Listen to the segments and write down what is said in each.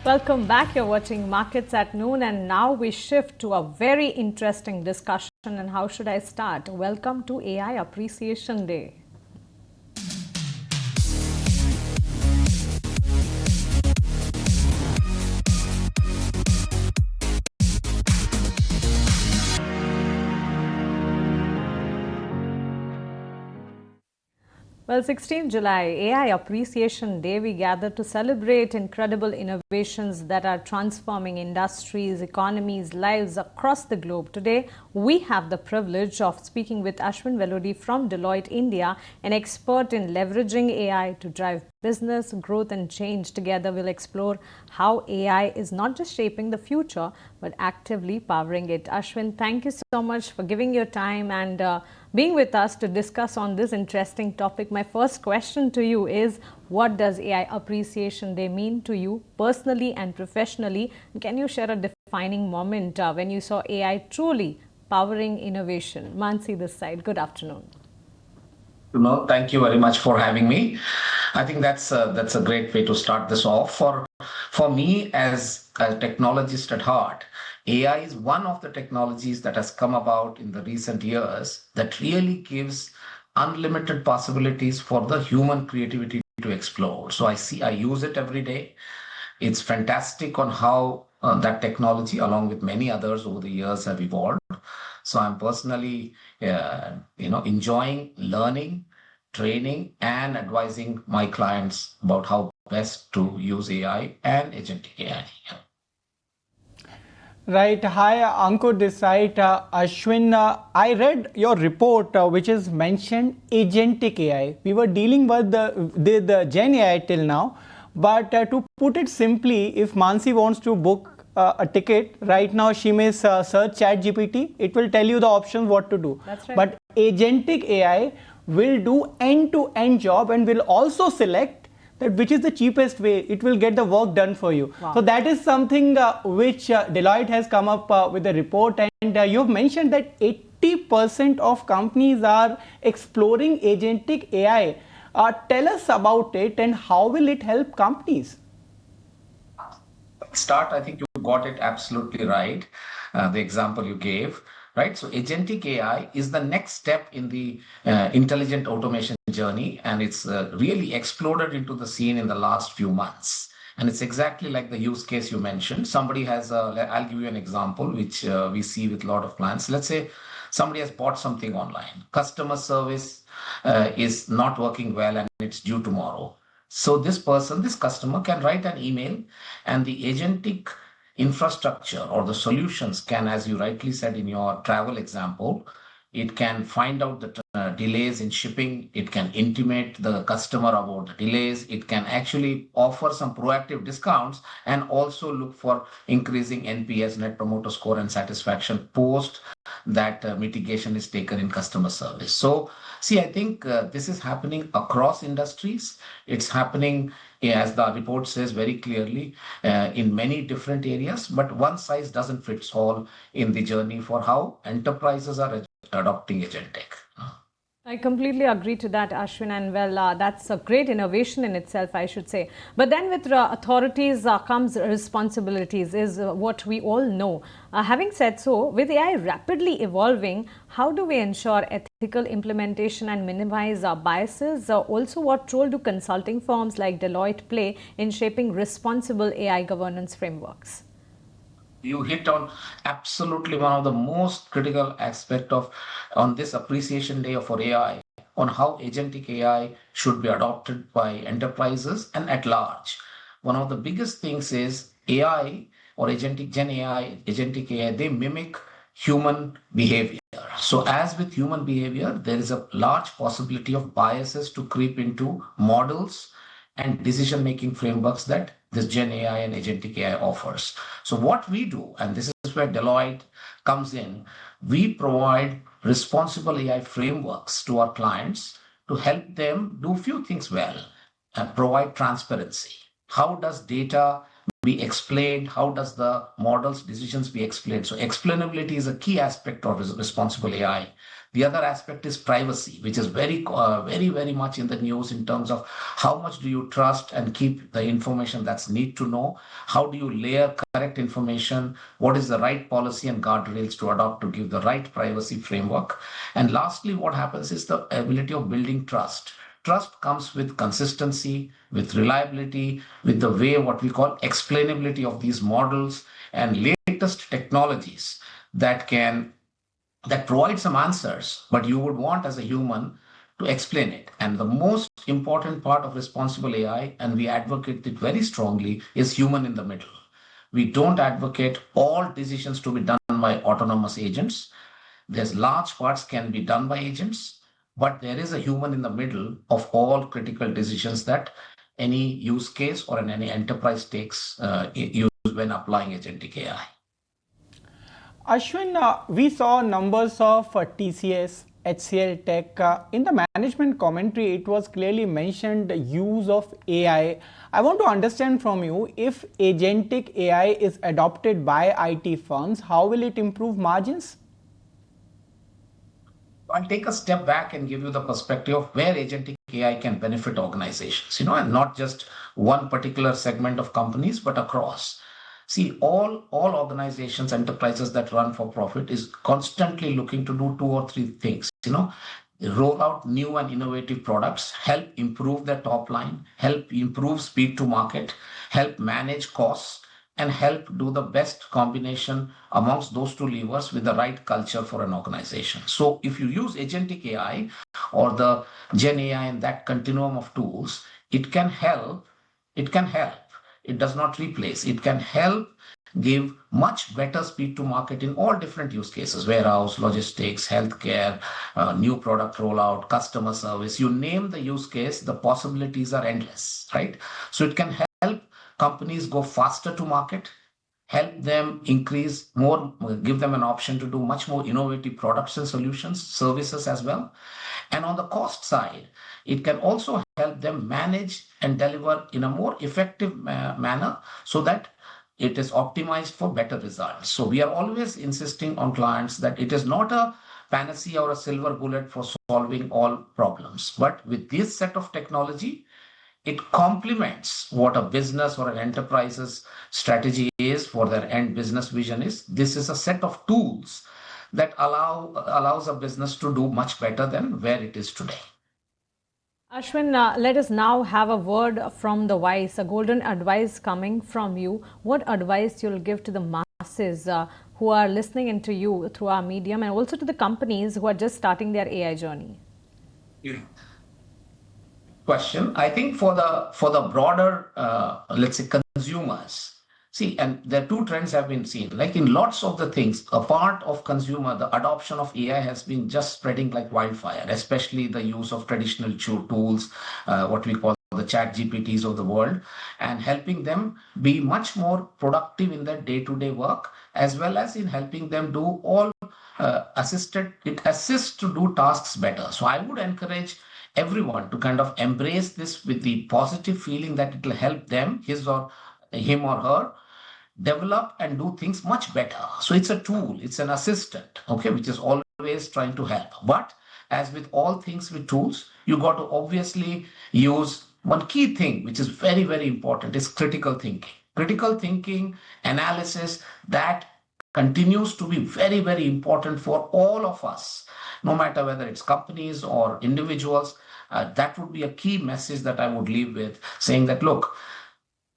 Welcome back. You're watching Markets at Noon, and now we shift to a very interesting discussion. And how should I start? Welcome to AI Appreciation Day. Well, 16th July, AI Appreciation Day, we gather to celebrate incredible innovations that are transforming industries, economies, lives across the globe. Today, we have the privilege of speaking with Ashvin Vellody from Deloitte, India, an expert in leveraging AI to drive business, growth and change. Together, we'll explore how AI is not just shaping the future, but actively powering it. Ashwin, thank you so much for giving your time and being with us to discuss on this interesting topic. My first question to you is, what does AI Appreciation Day mean to you personally and professionally? Can you share a defining moment when you saw AI truly powering innovation? Mansi this side, good afternoon. No, thank you very much for having me. I think that's a great way to start this off. For me, as a technologist at heart, AI is one of the technologies that has come about in the recent years that really gives unlimited possibilities for the human creativity to explore. So I use it every day. It's fantastic on how that technology, along with many others over the years, have evolved. So I'm personally, enjoying learning, training, and advising my clients about how best to use AI and agentic AI. Right. Hi, Ankur this side. Ashwin, I read your report, which is mentioned agentic AI. We were dealing with the Gen AI till now. But to put it simply, if Mansi wants to book a ticket, right now she may search ChatGPT. It will tell you the options what to do. That's right. But agentic AI will do end-to-end job and will also select that which is the cheapest way. It will get the work done for you. Wow. So that is something which Deloitte has come up with a report, and you've mentioned that 80% of companies are exploring agentic AI. Tell us about it and how will it help companies? Start, I think you got it absolutely right. The example you gave, right? So agentic AI is the next step in the intelligent automation journey, and it's really exploded into the scene in the last few months. And it's exactly like the use case you mentioned. Somebody has, I'll give you an example, which we see with a lot of clients. Let's say somebody has bought something online. Customer service is not working well and it's due tomorrow. So this customer can write an email, and the agentic infrastructure or the solutions can, as you rightly said in your travel example, it can find out the delays in shipping. It can intimate the customer about the delays. It can actually offer some proactive discounts and also look for increasing NPS, Net Promoter Score, and satisfaction post that mitigation is taken in customer service. So, see, I think this is happening across industries. It's happening, as the report says very clearly, in many different areas, but one size doesn't fit all in the journey for how enterprises are adopting agentic. I completely agree to that, Ashwin, and well, that's a great innovation in itself, I should say. But then with authorities comes responsibilities, is what we all know. Having said so, with AI rapidly evolving, how do we ensure ethical implementation and minimize biases? Also, what role do consulting firms like Deloitte play in shaping responsible AI governance frameworks? You hit on absolutely one of the most critical aspect of on this appreciation day for AI, on how agentic AI should be adopted by enterprises and at large. One of the biggest things is AI or agentic Gen AI, agentic AI, they mimic human behavior. So as with human behavior, there is a large possibility of biases to creep into models and decision-making frameworks that this Gen AI and agentic AI offers. So what we do, and this is where Deloitte comes in, we provide responsible AI frameworks to our clients to help them do a few things well and provide transparency. How does data be explained? How does the model's decisions be explained? So explainability is a key aspect of responsible AI. The other aspect is privacy, which is very much in the news in terms of how much do you trust and keep the information that's need to know? How do you layer correct information? What is the right policy and guardrails to adopt to give the right privacy framework? And lastly, what happens is the ability of building trust. Trust comes with consistency, with reliability, with the way what we call explainability of these models and latest technologies that provide some answers, but you would want as a human to explain it. And the most important part of responsible AI, and we advocate it very strongly, is human in the middle. We don't advocate all decisions to be done by autonomous agents. There's large parts can be done by agents, but there is a human in the middle of all critical decisions that any use case or any enterprise takes use when applying agentic AI. Ashwin, we saw numbers of TCS, HCL Tech. In the management commentary, it was clearly mentioned the use of AI. I want to understand from you, if agentic AI is adopted by IT firms, how will it improve margins? I'll take a step back and give you the perspective of where agentic AI can benefit organizations, and not just one particular segment of companies, but across. See, all organizations, enterprises that run for profit is constantly looking to do two or three things, roll out new and innovative products, help improve their top line, help improve speed to market, help manage costs, and help do the best combination amongst those two levers with the right culture for an organization. So if you use agentic AI or the Gen AI in that continuum of tools, it can help. It can help. It does not replace. It can help give much better speed to market in all different use cases: warehouse, logistics, healthcare, new product rollout, customer service. You name the use case, the possibilities are endless, right? So it can help companies go faster to market, help them increase more, give them an option to do much more innovative products and solutions, services as well. And on the cost side, it can also help them manage and deliver in a more effective manner so that it is optimized for better results. So we are always insisting on clients that it is not a panacea or a silver bullet for solving all problems. But with this set of technology, it complements what a business or an enterprise's strategy is, for their end business vision is. This is a set of tools that allows a business to do much better than where it is today. Ashwin, let us now have a word from the wise, a golden advice coming from you. What advice you'll give to the masses who are listening into you through our medium, and also to the companies who are just starting their AI journey? Question. I think for the broader, let's say, consumers. See, and there are two trends have been seen. Like in lots of the things, a part of consumer, the adoption of AI has been just spreading like wildfire, especially the use of traditional tools, what we call the chat GPTs of the world, and helping them be much more productive in their day-to-day work, as well as in helping them do all it assists to do tasks better. So I would encourage everyone to kind of embrace this with the positive feeling that it will help them, him or her, develop and do things much better. So it's a tool, it's an assistant, okay, which is always trying to help. But as with all things with tools, you got to obviously use one key thing, which is very important, is critical thinking. Critical thinking, analysis, that continues to be very important for all of us, no matter whether it's companies or individuals. That would be a key message that I would leave with, saying that, look,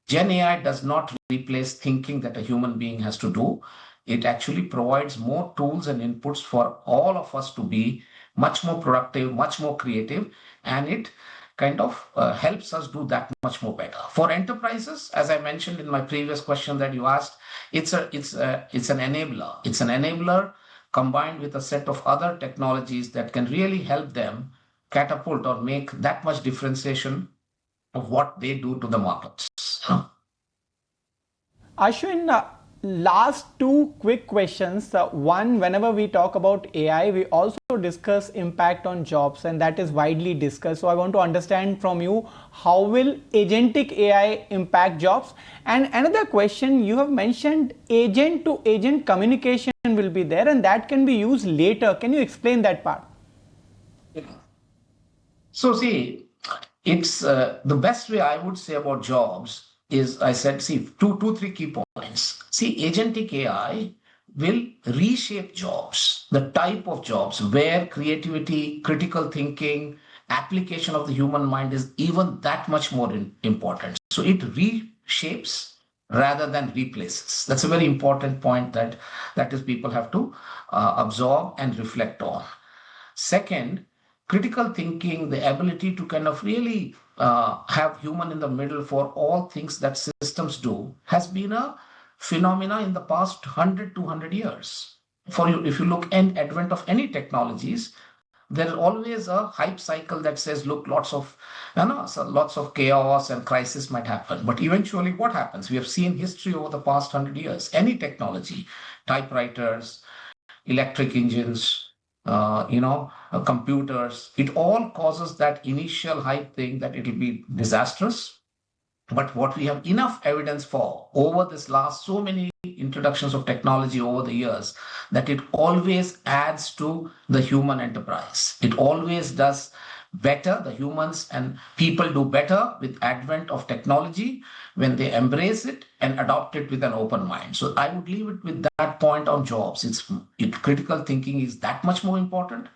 Gen AI does not replace thinking that a human being has to do. It actually provides more tools and inputs for all of us to be much more productive, much more creative, and it kind of helps us do that much more better. For enterprises, as I mentioned in my previous question that you asked, it's an enabler. It's an enabler combined with a set of other technologies that can really help them catapult or make that much differentiation of what they do to the markets. Ashwin, last two quick questions. One, whenever we talk about AI, we also discuss impact on jobs, and that is widely discussed. So I want to understand from you, how will agentic AI impact jobs? And another question, you have mentioned agent to agent communication will be there, and that can be used later. Can you explain that part? Yeah. So see, it's the best way I would say about jobs is, I said, see, three key points. See, agentic AI will reshape jobs, the type of jobs where creativity, critical thinking, application of the human mind is even that much more important. So it reshapes rather than replaces. That's a very important point that is people have to absorb and reflect on. Second, critical thinking, the ability to kind of really have human in the middle for all things that systems do, has been a phenomena in the past 100, 200 years. For you, if you look at advent of any technologies, there is always a hype cycle that says, look, lots of chaos and crisis might happen. But eventually what happens? We have seen history over the past 100 years. Any technology, typewriters, electric engines, computers, it all causes that initial hype thing that it'll be disastrous. But what we have enough evidence for over this last so many introductions of technology over the years, that it always adds to the human enterprise. It always does better. The humans and people do better with advent of technology when they embrace it and adopt it with an open mind. So I would leave it with that point on jobs. Critical thinking is that much more important.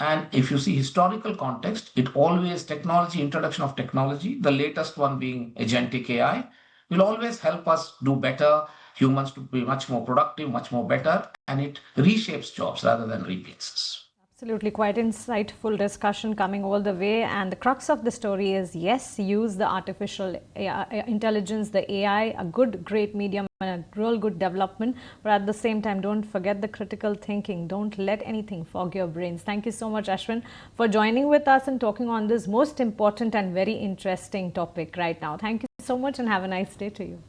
And if you see historical context, introduction of technology, the latest one being agentic AI, will always help us do better, humans to be much more productive, much more better, and it reshapes jobs rather than replaces. Absolutely, quite insightful discussion coming all the way, and the crux of the story is, yes, use the artificial intelligence, the AI, a great medium and a real good development, but at the same time, don't forget the critical thinking. Don't let anything fog your brains. Thank you so much, Ashvin, for joining with us and talking on this most important and very interesting topic right now. Thank you so much and have a nice day to you.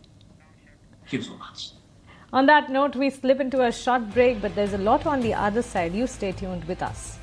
Thank you so much. On that note, we slip into a short break, but there's a lot on the other side. You stay tuned with us.